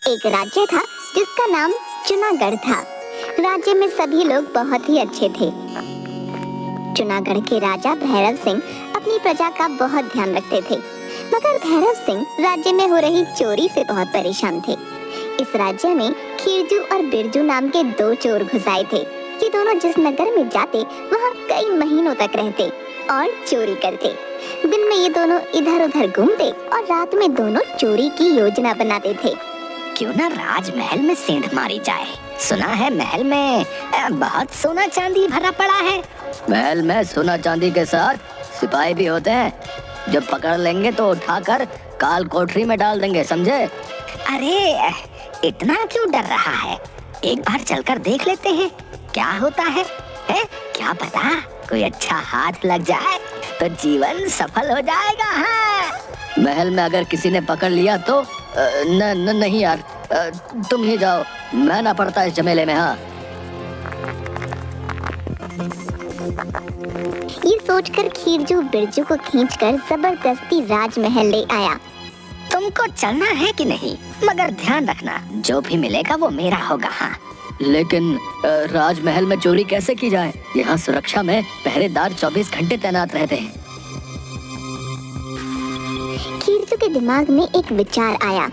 एक राज्य था जिसका नाम चुनागढ़ था। राज्य में सभी लोग बहुत ही अच्छे थे। चुनागढ़ के राजा भैरव सिंह अपनी प्रजा का बहुत ध्यान रखते थे, मगर भैरव सिंह राज्य में हो रही चोरी से बहुत परेशान थे। इस राज्य में खीरजू और बिरजू नाम के दो चोर घुस आए थे। ये दोनों जिस नगर में जाते वहाँ कई महीनों तक रहते और चोरी करते। दिन में ये दोनों इधर उधर घूमते और रात में दोनों चोरी की योजना बनाते थे। क्यों ना राजमहल में सेंध मारी जाए। सुना है महल में बहुत सोना चांदी भरा पड़ा है। महल में सोना चांदी के साथ सिपाही भी होते हैं, जब पकड़ लेंगे तो उठाकर काल कोठरी में डाल देंगे, समझे? अरे इतना क्यों डर रहा है, एक बार चलकर देख लेते हैं क्या होता है? क्या पता कोई अच्छा हाथ लग जाए तो जीवन सफल हो जाएगा। हाँ। महल में अगर किसी ने पकड़ लिया तो नहीं यार, तुम ही जाओ, मैं ना पड़ता इस झमेले में। हाँ। ये सोचकर खीरजू बिरजू को खींचकर जबरदस्ती राजमहल ले आया। तुमको चलना है कि नहीं, मगर ध्यान रखना जो भी मिलेगा वो मेरा होगा। हाँ। लेकिन राजमहल में चोरी कैसे की जाए? यहाँ सुरक्षा में पहरेदार 24 घंटे तैनात रहते हैं। खीरजू के दिमाग में एक विचार आया।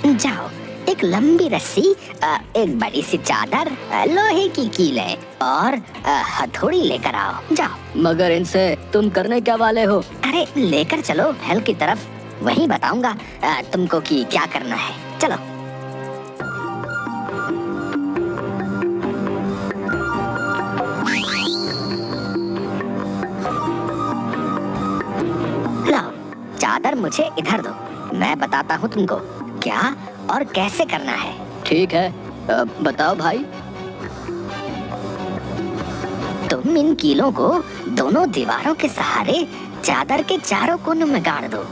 जाओ, एक लंबी रस्सी, एक बड़ी सी चादर, लोहे की कीलें और हथौड़ी लेकर आओ। जाओ। मगर इनसे तुम करने क्या वाले हो? अरे लेकर चलो महल की तरफ, वहीं बताऊंगा तुमको कि क्या करना है। चलो। लाओ, चादर मुझे इधर दो, मैं बताता हूँ तुमको क्या और कैसे करना है। ठीक है, बताओ भाई। तुम इन कीलों को दोनों दीवारों के सहारे चादर के चारों कोनों में गाड़ दो,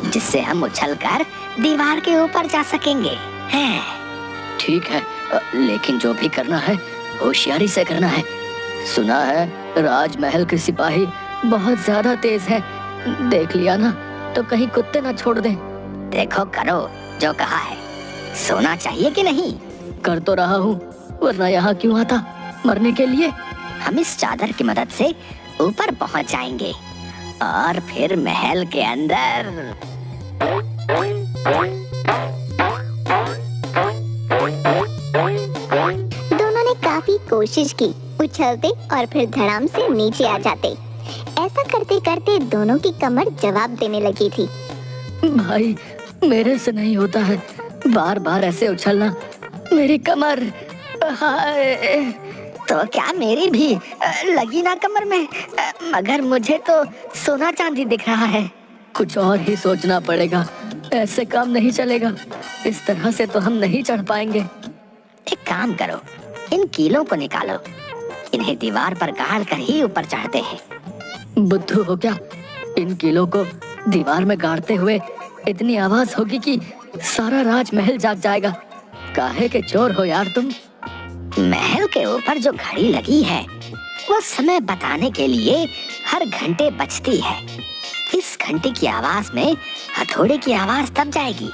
जिससे हम उछलकर दीवार के ऊपर जा सकेंगे। हैं? ठीक है, लेकिन जो भी करना है होशियारी से करना है। सुना है राजमहल के सिपाही बहुत ज्यादा तेज हैं, देख लिया ना तो कहीं कुत्ते ना छोड़ दें। देखो, करो जो कहा है। सोना चाहिए कि नहीं? कर तो रहा हूँ, वरना यहाँ क्यों आता? मरने के लिए? हम इस चादर की मदद से ऊपर पहुँच जाएंगे और फिर महल के अंदर। दोनों ने काफी कोशिश की, उछलते और फिर धड़ाम से नीचे आ जाते। ऐसा करते करते दोनों की कमर जवाब देने लगी थी। भाई, मेरे से नहीं होता है, बार बार ऐसे उछलना, मेरी कमर। हाय। तो क्या मेरी भी लगी ना कमर में, मगर मुझे तो सोना चांदी दिख रहा है। कुछ और ही सोचना पड़ेगा, ऐसे काम नहीं चलेगा, इस तरह से तो हम नहीं चढ़ पाएंगे। एक काम करो, इन कीलों को निकालो, इन्हें दीवार पर गाड़ कर ही ऊपर चढ़ते हैं। बुद्धू हो क्या? इन कीलों को दीवार में गाड़ते हुए इतनी आवाज होगी कि सारा राजमहल जाग जाएगा। काहे के चोर हो यार तुम? महल के ऊपर जो घड़ी लगी है वो समय बताने के लिए हर घंटे बजती है। इस घंटे की आवाज में हथौड़े की आवाज दब जाएगी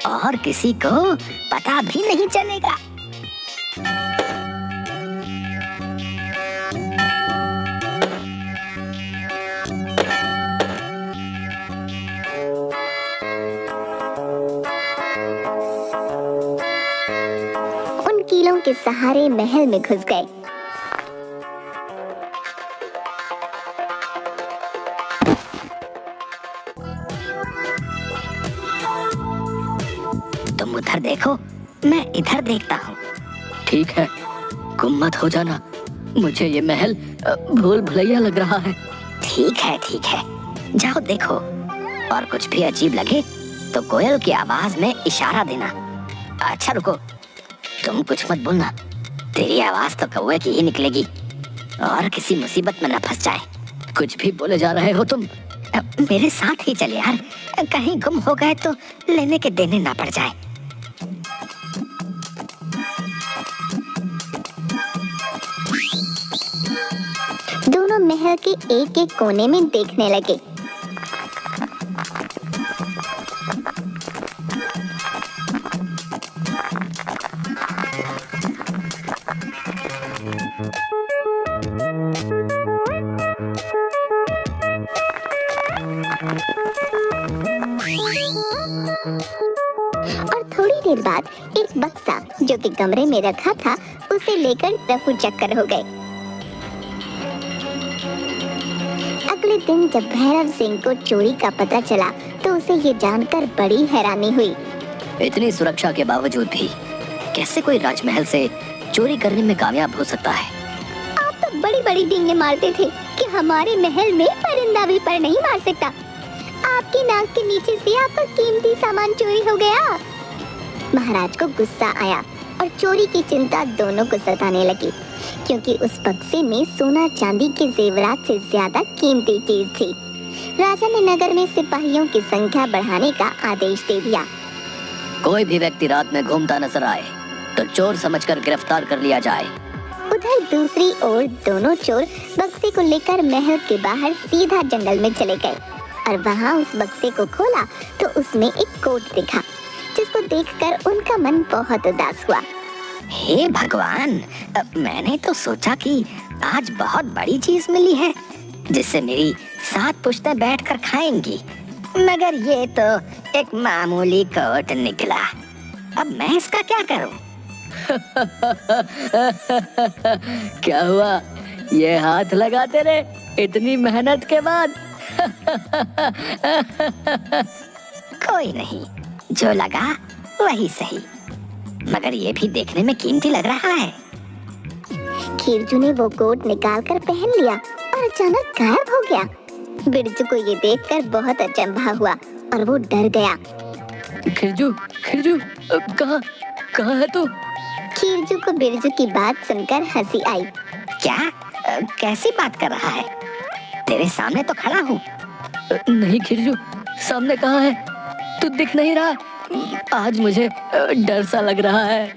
और किसी को पता भी नहीं चलेगा। उन कीलों के सहारे महल में घुस गए। तुम उधर देखो, मैं इधर देखता हूँ। ठीक है, गुम मत हो जाना, मुझे ये महल भूल भुलैया लग रहा है। ठीक है, ठीक है, जाओ देखो, और कुछ भी अजीब लगे तो कोयल की आवाज में इशारा देना। अच्छा रुको, तुम कुछ मत बोलना, तेरी आवाज तो कौवे की ही निकलेगी और किसी मुसीबत में न फंस जाए। कुछ भी बोले जा रहे हो तुम? मेरे साथ ही चले यार, कहीं गुम हो गए तो लेने के देने ना पड़ जाए। दोनों महल के एक एक कोने में देखने लगे। देर बाद एक बक्सा जो कि कमरे में रखा था उसे लेकर रफू चक्कर हो गए। अगले दिन जब भैरव सिंह को चोरी का पता चला तो उसे ये जानकर बड़ी हैरानी हुई। इतनी सुरक्षा के बावजूद भी कैसे कोई राजमहल से चोरी करने में कामयाब हो सकता है? आप तो बड़ी बड़ी डींगे मारते थे कि हमारे महल में परिंदा भी पर नहीं मार सकता। आपकी नाक के नीचे से आपका कीमती सामान चोरी हो गया। महाराज को गुस्सा आया और चोरी की चिंता दोनों को सताने लगी, क्योंकि उस बक्से में सोना चांदी के जेवरात से ज्यादा कीमती चीज थी। राजा ने नगर में सिपाहियों की संख्या बढ़ाने का आदेश दे दिया। कोई भी व्यक्ति रात में घूमता नजर आए तो चोर समझकर गिरफ्तार कर लिया जाए। उधर दूसरी ओर दोनों चोर बक्से को लेकर महल के बाहर सीधा जंगल में चले गए और वहाँ उस बक्से को खोला तो उसमें एक कोट दिखा, जिसको देखकर उनका मन बहुत उदास हुआ। हे भगवान, मैंने तो सोचा कि आज बहुत बड़ी चीज मिली है जिससे मेरी 7 पुश्तें बैठकर खाएंगी, मगर ये तो एक मामूली कोट निकला। अब मैं इसका क्या करूं? क्या हुआ, ये हाथ लगाते रहे इतनी मेहनत के बाद? कोई नहीं, जो लगा वही सही, मगर ये भी देखने में कीमती लग रहा है। खीरजू ने वो कोट निकालकर पहन लिया और अचानक गायब हो गया। बिरजू को ये देखकर बहुत अचंभा हुआ और वो डर गया। खिरजू, खिरजू, कहाँ है तू? खीरजू को बिरजू की बात सुनकर हंसी आई। क्या? कैसी बात कर रहा है? तेरे सामने तो खड़ा हूँ। नहीं खिरजू, सामने कहाँ है? तू दिख नहीं रहा। आज मुझे डर सा लग रहा है।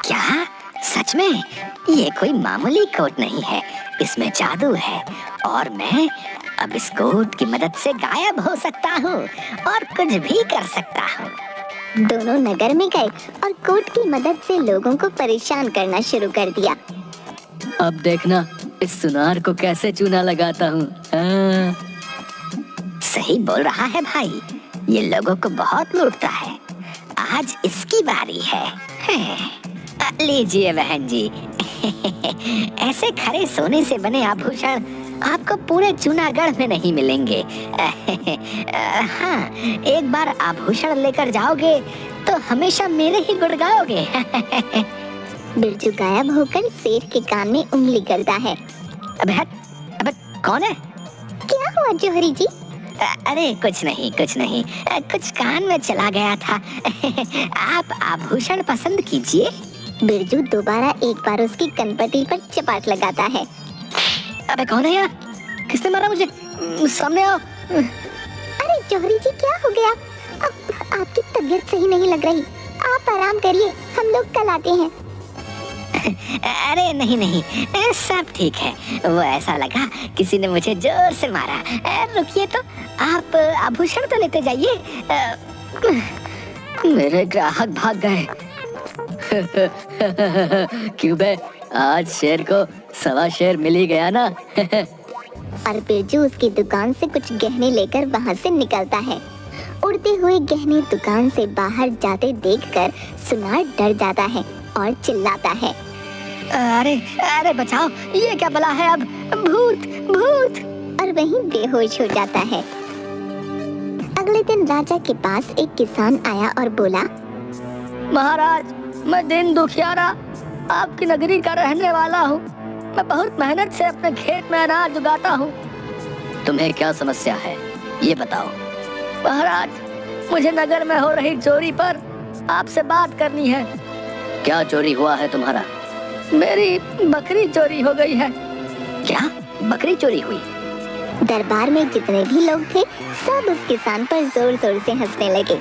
क्या? सच में? ये कोई मामूली कोट नहीं है, इसमें जादू है और मैं अब इस कोट की मदद से गायब हो सकता हूँ और कुछ भी कर सकता हूँ। दोनों नगर में गए और कोट की मदद से लोगों को परेशान करना शुरू कर दिया। अब देखना इस सुनार को कैसे चूना लगाता हूँ। सही बोल रहा है भाई, ये लोगों को बहुत लूटता है। आज इसकी बारी है। लीजिए बहन जी, ऐसे खरे सोने से बने आभूषण आपको पूरे जूनागढ़ में नहीं मिलेंगे। हाँ, एक बार आभूषण लेकर जाओगे तो हमेशा मेरे ही गुण गाओगे। बिरजू गायब होकर सेठ के कान में उंगली करता है। अबे हट, अबे कौन है? क्या हुआ जौहरी जी? अरे कुछ नहीं, कुछ कान में चला गया था। आप आभूषण पसंद कीजिए। बिरजू दोबारा एक बार उसकी कनपटी पर चपाट लगाता है। अबे कौन है यार? किसने मारा मुझे? सामने आओ। अरे जौहरी जी क्या हो गया? आपकी तबीयत सही नहीं लग रही, आप आराम करिए, हम लोग कल आते हैं। अरे नहीं, सब ठीक है। वो ऐसा लगा किसी ने मुझे जोर से मारा। रुकिए तो, आप आभूषण तो लेते जाइए। मेरे ग्राहक भाग गए। क्यों बे, आज शेर को 1.25 शेर मिल ही गया ना। और बिरजू उसकी दुकान से कुछ गहने लेकर वहाँ से निकलता है। उड़ते हुए गहने दुकान से बाहर जाते देखकर सुनार डर जाता है और चिल्लाता है, अरे बचाओ, ये क्या बला है? अब भूत भूत! और वहीं बेहोश हो जाता है। अगले दिन राजा के पास एक किसान आया और बोला, महाराज, मैं दिन दुखियारा आपकी नगरी का रहने वाला हूँ। मैं बहुत मेहनत से अपने खेत में अनाज उगाता हूँ। तुम्हें क्या समस्या है, ये बताओ। महाराज, मुझे नगर में हो रही चोरी पर आपसे बात करनी है। क्या चोरी हुआ है तुम्हारा? मेरी बकरी चोरी हो गई है। क्या? बकरी चोरी हुई? दरबार में जितने भी लोग थे सब उस किसान पर जोर जोर से हंसने लगे।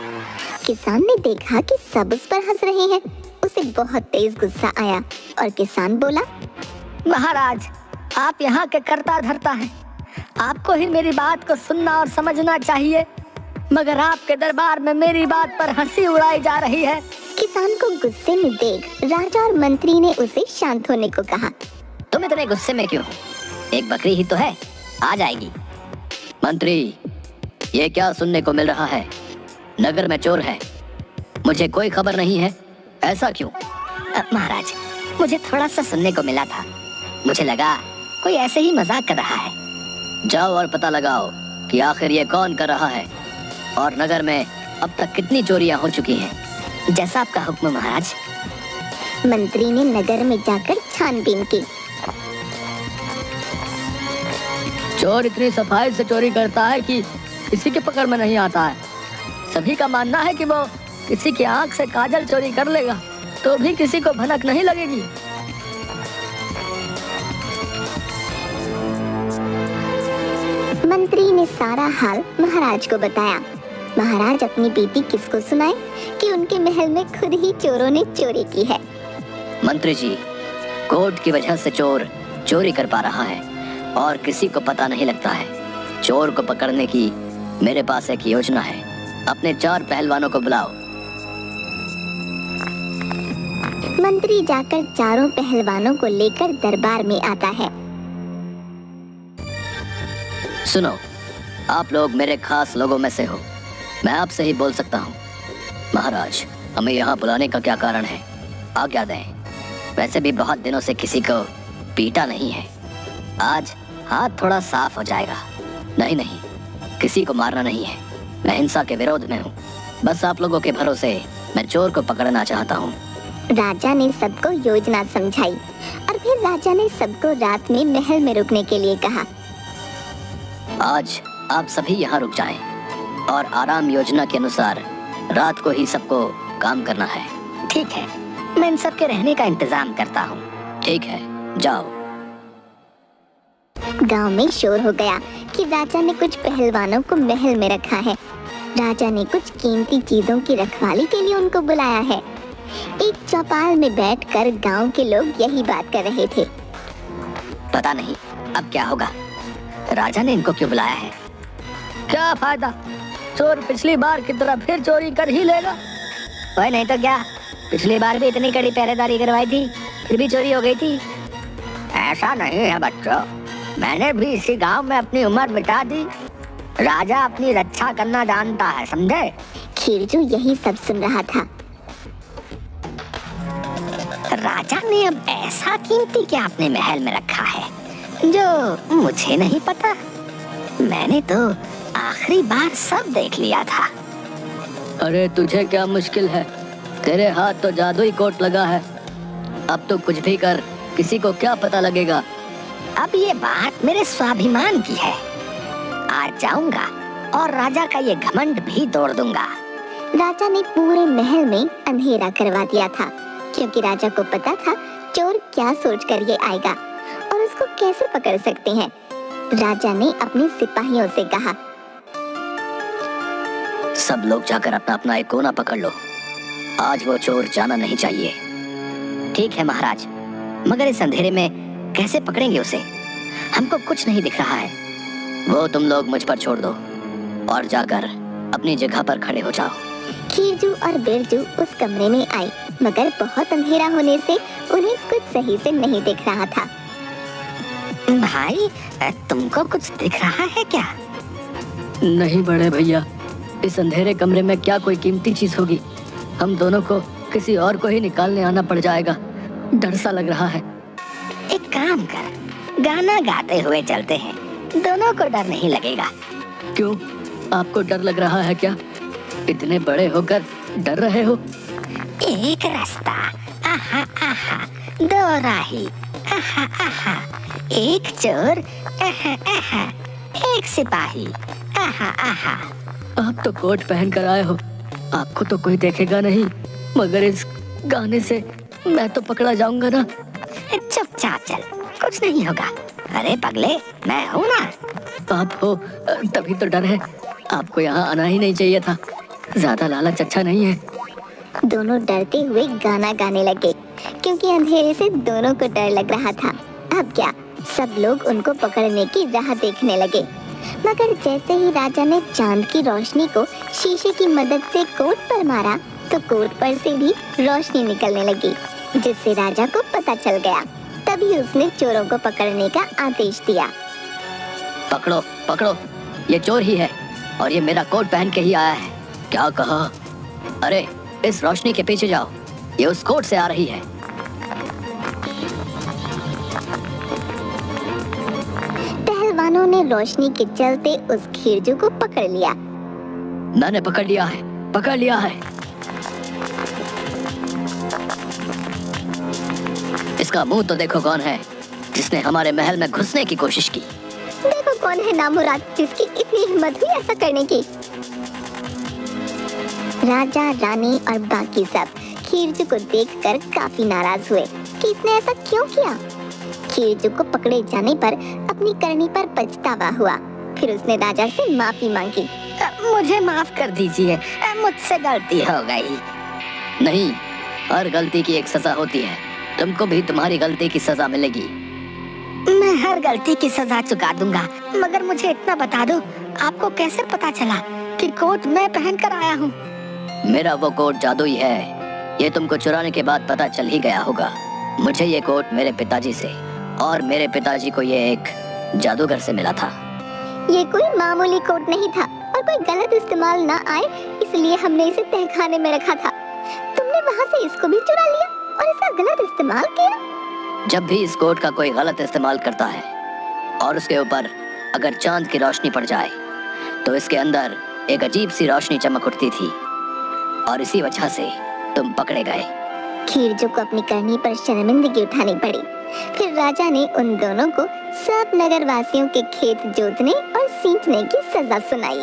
किसान ने देखा कि सब उस पर हंस रहे हैं, उसे बहुत तेज गुस्सा आया और किसान बोला, महाराज, आप यहाँ के कर्ता धर्ता हैं, आपको ही मेरी बात को सुनना और समझना चाहिए, मगर आपके दरबार में मेरी बात पर हंसी उड़ाई जा रही है। किसान को गुस्से में देख राजा और मंत्री ने उसे शांत होने को कहा। तुम इतने गुस्से में क्यों? एक बकरी ही तो है, आ जाएगी। मंत्री, ये क्या सुनने को मिल रहा है? नगर में चोर है, मुझे कोई खबर नहीं है, ऐसा क्यों? महाराज, मुझे थोड़ा सा सुनने को मिला था, मुझे लगा कोई ऐसे ही मजाक कर रहा है। जाओ और पता लगाओ कि आखिर ये कौन कर रहा है और नगर में अब तक कितनी चोरियां हो चुकी हैं। जैसा आपका हुक्म महाराज। मंत्री ने नगर में जाकर छानबीन की। चोर इतनी सफाई से चोरी करता है कि किसी के पकड़ में नहीं आता है। सभी का मानना है कि वो किसी की आंख से काजल चोरी कर लेगा तो भी किसी को भनक नहीं लगेगी। मंत्री ने सारा हाल महाराज को बताया। महाराज अपनी बेटी किसको सुनाए कि उनके महल में खुद ही चोरों ने चोरी की है। मंत्री जी, कोर्ट की वजह से चोर चोरी कर पा रहा है और किसी को पता नहीं लगता है। चोर को पकड़ने की मेरे पास एक योजना है। अपने 4 पहलवानों को बुलाओ। मंत्री जाकर चारों पहलवानों को लेकर दरबार में आता है। सुनो, आप लोग मेरे खास लोगों में से हो, मैं आपसे ही बोल सकता हूँ। महाराज, हमें यहाँ बुलाने का क्या कारण है, आज्ञा दें। वैसे भी बहुत दिनों से किसी को पीटा नहीं है, आज हाथ थोड़ा साफ हो जाएगा। नहीं नहीं, किसी को मारना नहीं है, मैं हिंसा के विरोध में हूँ। बस आप लोगों के भरोसे मैं चोर को पकड़ना चाहता हूँ। राजा ने सबको योजना समझाई और फिर राजा ने सबको रात में महल में रुकने के लिए कहा। आज आप सभी यहाँ रुक जाएं और आराम योजना के अनुसार रात को ही सबको काम करना है। ठीक है, मैं इन सब के रहने का इंतजाम करता हूँ। ठीक है, जाओ। गांव में शोर हो गया कि राजा ने कुछ पहलवानों को महल में रखा है। राजा ने कुछ कीमती चीजों की रखवाली के लिए उनको बुलाया है। एक चौपाल में बैठकर गांव के लोग यही बात कर रहे थे। पता नहीं अब क्या होगा, राजा ने इनको क्यों बुलाया है? क्या फायदा, चोर पिछली बार की तरह फिर चोरी कर ही लेगा। वही नहीं तो क्या, पिछली बार भी इतनी कड़ी पहरेदारी करवाई थी, फिर भी चोरी हो गई थी। ऐसा नहीं है बच्चों, मैंने भी इसी गांव में अपनी उम्र बिता दी। राजा अपनी रक्षा करना जानता है, समझे? खीरजू यही सब सुन रहा था। राजा ने अब ऐसा कीमती क्या अपने महल में रखा है जो मुझे नहीं पता? मैंने तो आखिरी बार सब देख लिया था। अरे तुझे क्या मुश्किल है, तेरे हाथ तो जादुई कोट लगा है। अब तो कुछ भी कर, किसी को क्या पता लगेगा। अब ये बात मेरे स्वाभिमान की है। आज जाऊंगा और राजा का ये घमंड भी तोड़ दूंगा। राजा ने पूरे महल में अंधेरा करवा दिया था, क्योंकि राजा को पता था चोर क्या सोच कर ये आएगा और उसको कैसे पकड़ सकते हैं। राजा ने अपने सिपाहियों से कहा, सब लोग जाकर अपना अपना एक कोना पकड़ लो, आज वो चोर जाना नहीं चाहिए। ठीक है महाराज, मगर इस अंधेरे में कैसे पकड़ेंगे उसे? हमको कुछ नहीं दिख रहा है। वो तुम लोग मुझ पर छोड़ दो और जाकर अपनी जगह पर खड़े हो जाओ। खीरजू और बिरजू उस कमरे में आए, मगर बहुत अंधेरा होने से उन्हें कुछ सही से नहीं दिख रहा था। भाई, तुमको कुछ दिख रहा है क्या? नहीं बड़े भैया, इस अंधेरे कमरे में क्या कोई कीमती चीज होगी। हम दोनों को किसी और को ही निकालने आना पड़ जाएगा, डर सा लग रहा है। एक काम कर, गाना गाते हुए चलते हैं, दोनों को डर नहीं लगेगा। क्यों, आपको डर लग रहा है क्या? इतने बड़े होकर डर रहे हो? एक रास्ता, आहा आहा, दो राही, आहा आहा, एक चोर, आहा आहा, एक सिपाही, आहा आहा। आप तो कोट पहन कर आए हो, आपको तो कोई देखेगा नहीं, मगर इस गाने से मैं तो पकड़ा जाऊंगा ना। चुपचाप चल, कुछ नहीं होगा। अरे पगले, मैं हूँ ना। आप हो तभी तो डर है, आपको यहाँ आना ही नहीं चाहिए था। ज्यादा लालच अच्छा नहीं है। दोनों डरते हुए गाना गाने लगे, क्योंकि अंधेरे से दोनों को डर लग रहा था। अब क्या, सब लोग उनको पकड़ने की राह देखने लगे। मगर जैसे ही राजा ने चांद की रोशनी को शीशे की मदद से कोट पर मारा, तो कोट पर से भी रोशनी निकलने लगी, जिससे राजा को पता चल गया। तभी उसने चोरों को पकड़ने का आदेश दिया। पकड़ो पकड़ो, ये चोर ही है और ये मेरा कोट पहन के ही आया है। क्या कहा? अरे इस रोशनी के पीछे जाओ, ये उस कोर्ट से आ रही है। पहलवानों ने रोशनी के चलते उस खीरजू को पकड़ लिया। मैंने पकड़ लिया है, पकड़ लिया है। इसका मुंह तो देखो कौन है जिसने हमारे महल में घुसने की कोशिश की। देखो कौन है नामुराद जिसकी इतनी हिम्मत हुई ऐसा करने की। राजा, रानी और बाकी सब खीरजू को देखकर काफी नाराज हुए कि इसने ऐसा क्यों किया। खीरजू को पकड़े जाने पर अपनी करनी पर पछतावा हुआ। फिर उसने राजा से माफी मांगी। मुझे माफ कर दीजिए, मुझसे गलती हो गई। नहीं, हर गलती की एक सजा होती है। तुमको भी तुम्हारी गलती की सजा मिलेगी। मैं हर गलती की सजा चुका दूंगा, मगर मुझे इतना बता दो, आपको कैसे पता चला कि कोट मैं पहन कर आया हूँ? मेरा वो कोट जादुई है। ये तुमको चुराने के बाद पता चल ही गया होगा। मुझे ये कोट मेरे पिताजी से, और मेरे पिताजी को ये एक जादूगर से मिला था। ये कोई मामूली कोट नहीं था और कोई गलत इस्तेमाल ना आए इसलिए हमने इसे तहखाने में रखा था। तुमने वहाँ से इसको भी चुरा लिया और इसका गलत इस्तेमाल किया। जब भी इस कोट का कोई गलत इस्तेमाल करता है और उसके ऊपर अगर चांद की रोशनी पड़ जाए तो इसके अंदर एक अजीब सी रोशनी चमक उठती थी, और इसी वजह से तुम पकड़े गए। खीरजू को अपनी करनी पर शर्मिंदगी उठानी पड़ी। फिर राजा ने उन दोनों को सब नगर वासियों के खेत जोतने और सींचने की सजा सुनाई।